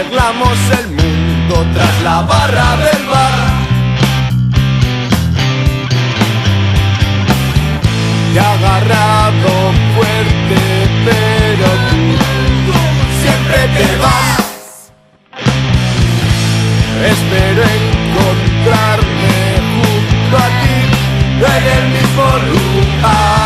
arreglamos el mundo tras la barra del bar. Te he agarrado fuerte, pero tú siempre te vas. Espero encontrarme junto a ti en el mismo lugar.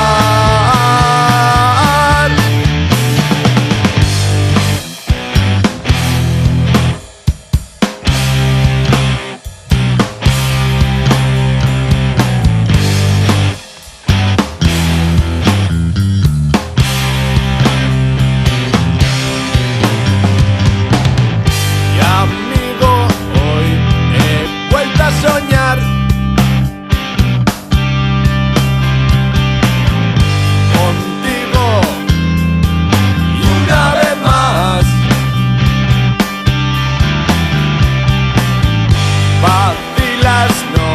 Soñar contigo y una vez más vacilas, no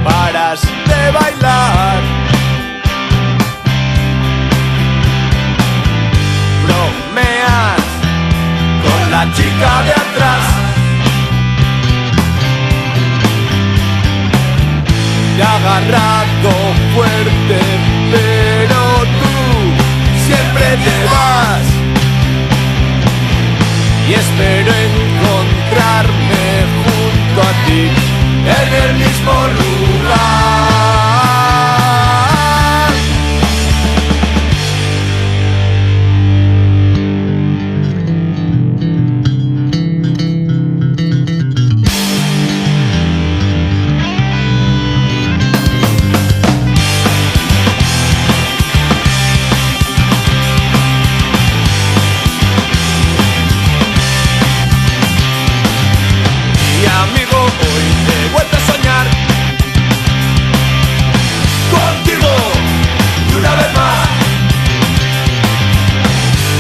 paras de bailar, bromeas con la chica de atrás. Te he agarrado fuerte, pero tú siempre te vas. Y espero encontrarme junto a ti en el mismo lugar.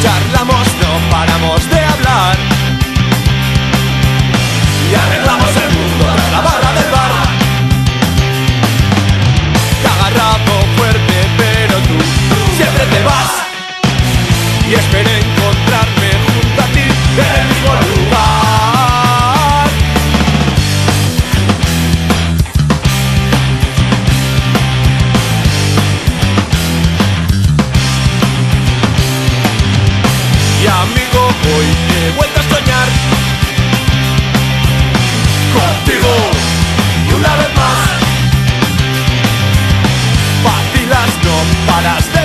Charlamos, no paramos de hablar y arreglamos el mundo tras la barra del bar. Te he agarrado fuerte, pero tú siempre te vas. Y espero encontrarme junto a ti en el mismo lugar. Y amigo, hoy he vuelto a soñar contigo y una vez más vacilas, no paras de